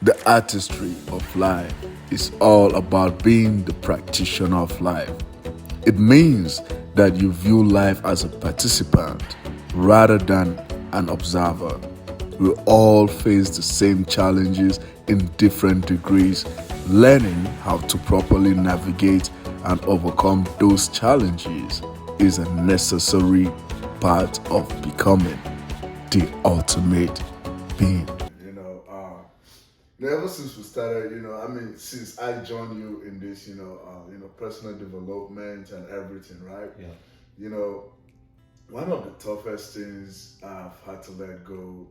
The artistry of life is all about being the practitioner of life. It means that you view life as a participant rather than an observer. We all face the same challenges in different degrees. Learning how to properly navigate and overcome those challenges is a necessary part of becoming the ultimate being. Ever since we started, since I joined you in this, personal development and everything, right? Yeah. You know, one of the toughest things I've had to let go,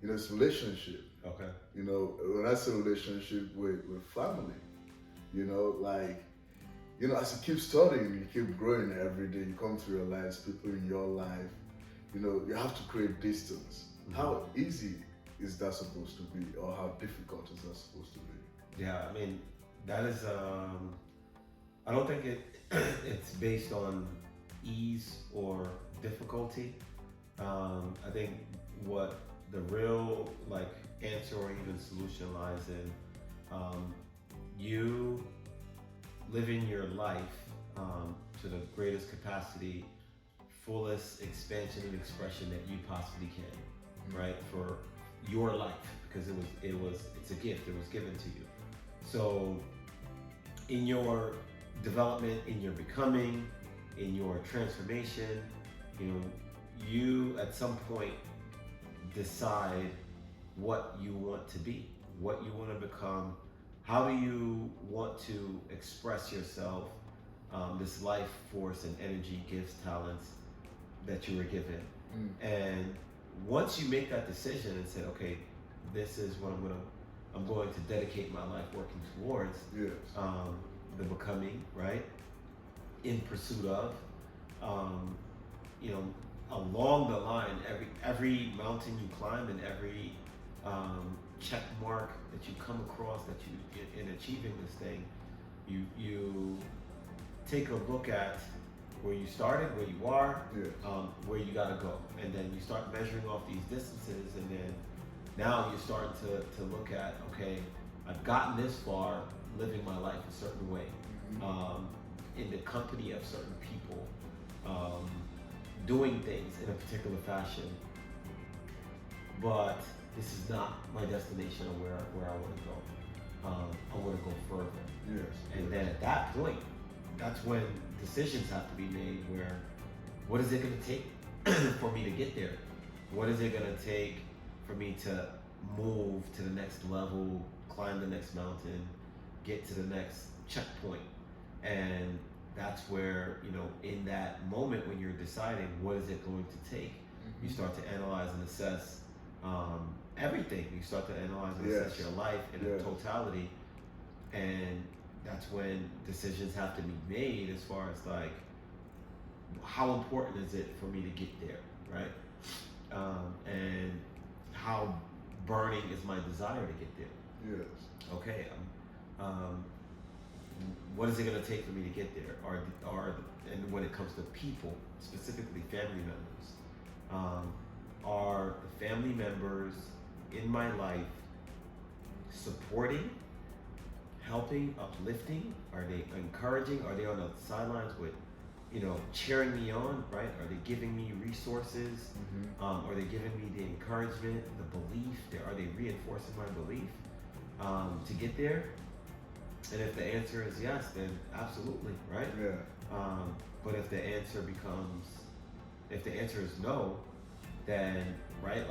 is relationship. Okay. When I say relationship with family, like, as you keep studying, you keep growing every day, you come to realize people in your life, you have to create distance. Mm-hmm. How easy is that supposed to be, or how difficult is that supposed to be? Yeah, I mean, that is. I don't think it's based on ease or difficulty. I think what the real answer or even solution lies in you living your life to the greatest capacity, fullest expansion and expression that you possibly can, right? For your life, because it's a gift. It was given to you. So in your development, in your becoming, in your transformation, you at some point decide what you want to be, what you want to become, how do you want to express yourself, this life force and energy, gifts, talents that you were given. And once you make that decision and say, okay, this is what I'm going to dedicate my life working towards. Yes. The becoming, right? In pursuit of, along the line, every mountain you climb and every check mark that you come across that you in achieving this thing, you take a look at where you started, where you are, yes. Where you got to go, and then you start measuring off these distances, and then now you're starting to look at, okay, I've gotten this far living my life a certain way, in the company of certain people, doing things in a particular fashion, but this is not my destination of where I want to go. I want to go further. Yes. And then at that point, that's when decisions have to be made where, what is it going to take for me to get there? What is it going to take for me to move to the next level, climb the next mountain, get to the next checkpoint? And that's where, in that moment when you're deciding what is it going to take, you start to analyze and assess everything. You start to analyze and assess your life in a totality, and that's when decisions have to be made as far as how important is it for me to get there, right? And how burning is my desire to get there? Yes. Okay. What is it going to take for me to get there? And when it comes to people, specifically family members, are the family members in my life supporting, helping, uplifting? Are they encouraging? Are they on the sidelines with, cheering me on, right? Are they giving me resources? Are they giving me the encouragement, the belief? Are they reinforcing my belief to get there? And if the answer is yes, then absolutely, right? Yeah. But if the answer is no, then, right,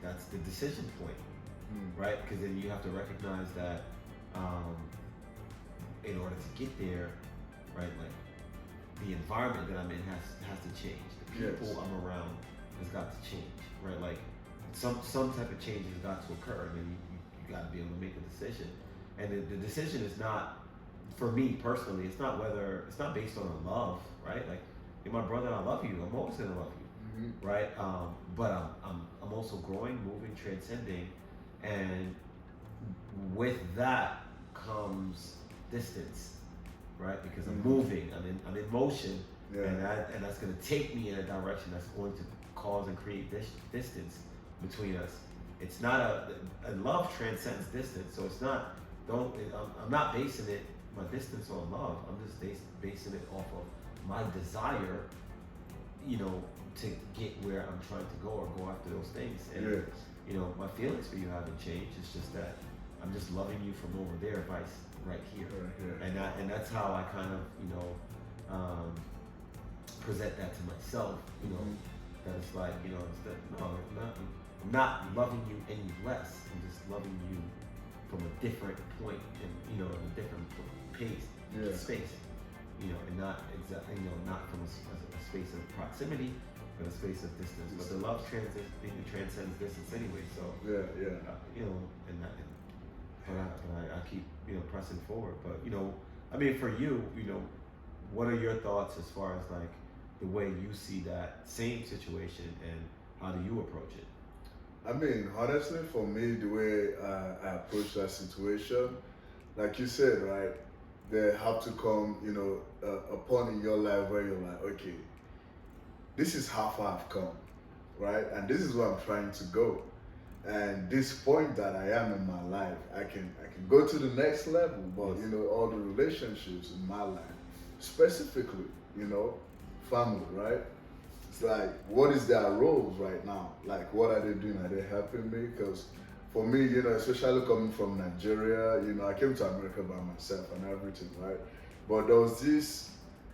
that's the decision point, right? Because then you have to recognize that in order to get there, right, the environment that I'm in has to change. The people I'm around has got to change, right? Some type of change has got to occur, and then you got to be able to make a decision. And the decision is not, for me personally, it's not based on a love, right? You're my brother, I love you. I'm always gonna love you, right? But I'm also growing, moving, transcending, and with that comes distance, right? Because I'm moving, I'm in motion, and that's gonna take me in a direction that's going to cause and create this distance between us. it's not a love transcends distance. So it's not, don't, I'm not basing it, my distance on love. I'm just basing it off of my desire, you know, to get where I'm trying to go or go after those things. And, Yes. you know, my feelings for you haven't changed. It's just that I'm just loving you from over there, vice right here. Right here. And that's how I kind of, you know, present that to myself, you know, that it's like, you know, it's that, no, I'm not loving you any less. I'm just loving you from a different point and, you know, in a different pace, space, you know, and not exactly, you know, not from a space of proximity, but a space of distance. But the love transcends distance anyway. So you know, and that, but I keep, you know, pressing forward. But you know, I mean, for you, you know, what are your thoughts as far as like the way you see that same situation and how do you approach it? I mean, honestly, for me, the way I approach that situation, like you said, right, there have to come, you know, a point in your life where you're like, okay, this is how far I've come, right? And this is where I'm trying to go. And this point that I am in my life, I can go to the next level, but you know, all the relationships in my life, specifically, you know, family, right? It's like, what is their roles right now? Like, what are they doing? Are they helping me? Because for me, you know, especially coming from Nigeria, you know, I came to America by myself and everything, right? But there was this,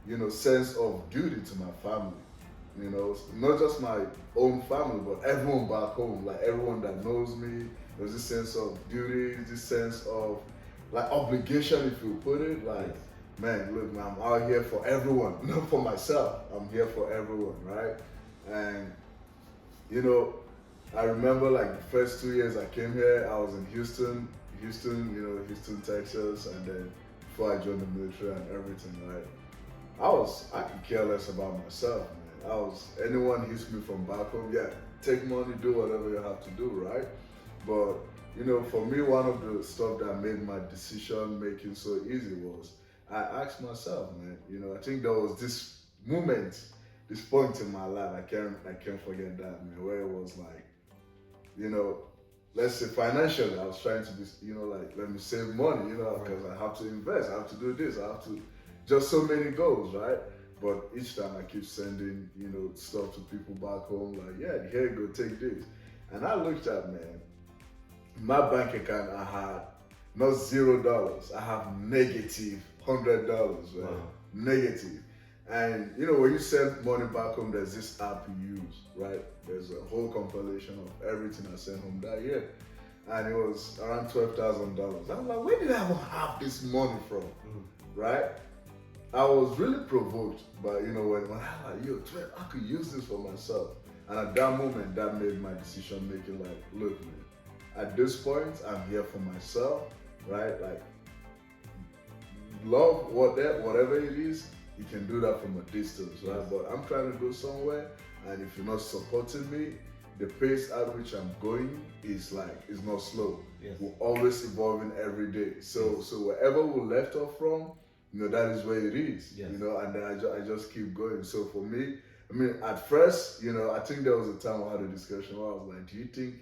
you know, sense of duty to my family. You know, not just my own family, but everyone back home, like everyone that knows me. There's this sense of duty, this sense of like obligation, if you put it. Like, man, look, man, I'm out here for everyone, not for myself. I'm here for everyone, right? And you know, I remember like the first 2 years I came here, I was in Houston, you know, Houston, Texas, and then before I joined the military and everything, right? I could care less about myself, man. Anyone hits me from back home, yeah, take money, do whatever you have to do, right? But, you know, for me, one of the stuff that made my decision making so easy was I asked myself, man, you know, I think there was this moment, this point in my life, I can't forget that, man, where it was like, you know, let's say financially, I was trying to, you know, like, let me save money, you know, because I have to invest, I have to do this, I have to, just so many goals, right? But each time I keep sending, you know, stuff to people back home, like, yeah, here you go, take this. And I looked at, man, my bank account, I had not $0, I have negative $100, man, negative. And you know, when you send money back home, there's this app you use, right? There's a whole compilation of everything I sent home that year. And it was around $12,000. I'm like, where did I have this money from, right? I was really provoked by, you know, when I was like, yo, 12, I could use this for myself. And at that moment, that made my decision making like, look, man, at this point, I'm here for myself, right? Like, love whatever it is, you can do that from a distance, right? But I'm trying to go somewhere, and if you're not supporting me, the pace at which I'm going is not slow. We're always evolving every day. So wherever we left off from, you know, that is where it is, you know, and then I just keep going. So for me, I mean, at first, you know, I think there was a time we had a discussion where I was like, do you think,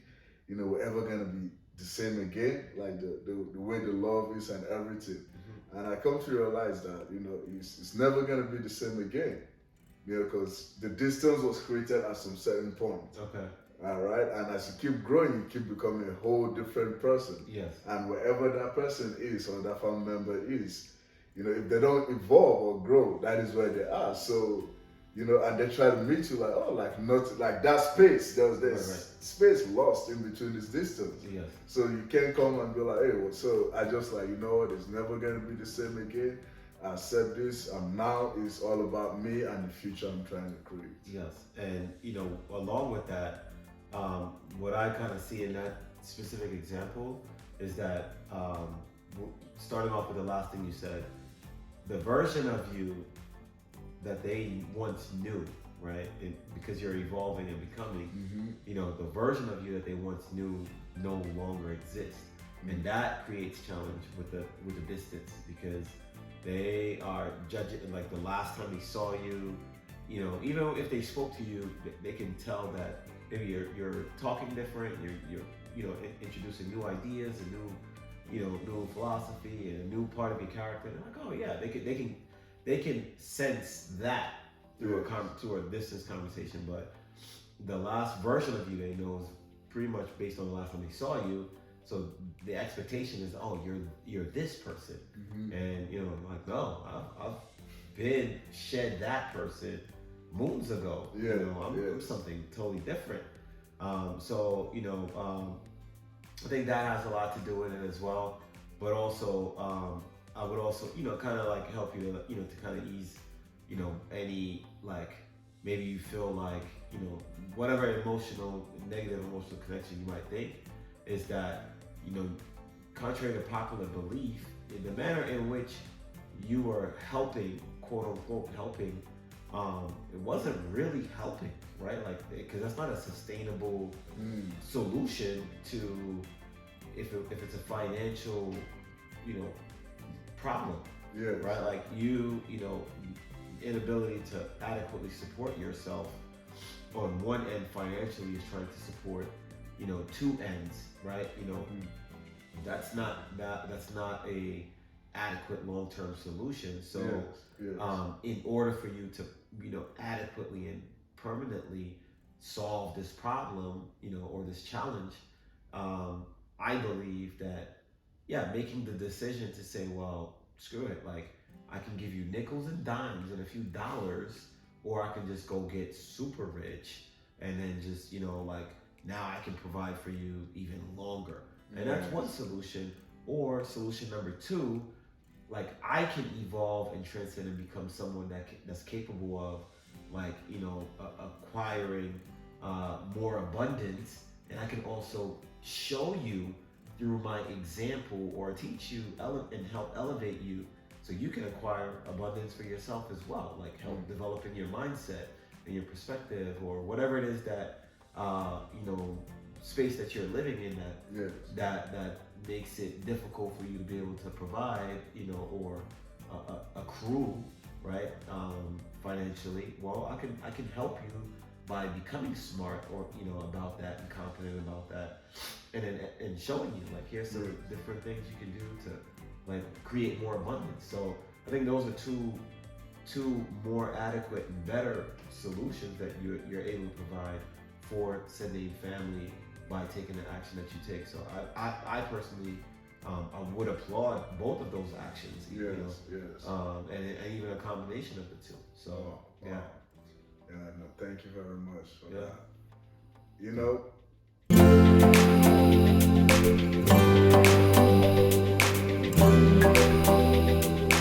you know, we're ever going to be the same again? Like the way the love is and everything. And I come to realize that, you know, it's never going to be the same again, you know, because the distance was created at some certain point. Okay. All right. And as you keep growing, you keep becoming a whole different person. Yes. And wherever that person is or that family member is, you know, if they don't evolve or grow, that is where they are. So, you know, and they try to meet you like, oh, like not like that space. There was this space lost in between this distance. Yes. So you can't come and be like, hey, well, so I just like, you know what, it's never gonna be the same again. I accept this. Now it's all about me and the future I'm trying to create. Yes. And you know, along with that, what I kind of see in that specific example is that starting off with the last thing you said, the version of you that they once knew, right? Because you're evolving and becoming, you know, the version of you that they once knew no longer exists. And that creates challenge with the distance, because they are judging, like the last time they saw you, you know, even if they spoke to you, they can tell that maybe you're talking different, you're introducing new ideas, a new philosophy, and a new part of your character. They're like, oh yeah, they can sense that through a distance conversation. But the last version of you they know is pretty much based on the last time they saw you. So the expectation is, oh, you're this person, and like, no, I've been shed that person moons ago. I'm something totally different. I think that has a lot to do with it as well. But also, I would also, kind of like help you to, to kind of ease, any, like, maybe you feel like, whatever negative emotional connection you might think, is that, contrary to popular belief, in the manner in which you are helping, quote unquote, helping, it wasn't really helping, right? Like, because that's not a sustainable solution to if it's a financial, problem, right? Like inability to adequately support yourself on one end financially is trying to support, two ends, right? That's not a adequate long-term solution. So in order for you to adequately and permanently solve this problem, or this challenge, I believe that making the decision to say, well, screw it, like, I can give you nickels and dimes and a few dollars, or I can just go get super rich and then just like, now I can provide for you even longer. And that's one solution. Or solution number two, like, I can evolve and transcend and become someone that's capable of, like, acquiring more abundance, and I can also show you through my example, or teach you and help elevate you, so you can acquire abundance for yourself as well. Like, help developing your mindset and your perspective, or whatever it is that space that you're living in that makes it difficult for you to be able to provide, or accrue, right, financially. Well, I can help you by becoming smart, or about that, and confident about that, and showing you, like, here's some different things you can do to, like, create more abundance. So I think those are two more adequate and better solutions that you're able to provide for said family by taking the action that you take. So I personally, I would applaud both of those actions. And even a combination of the two. So no, thank you very much for that.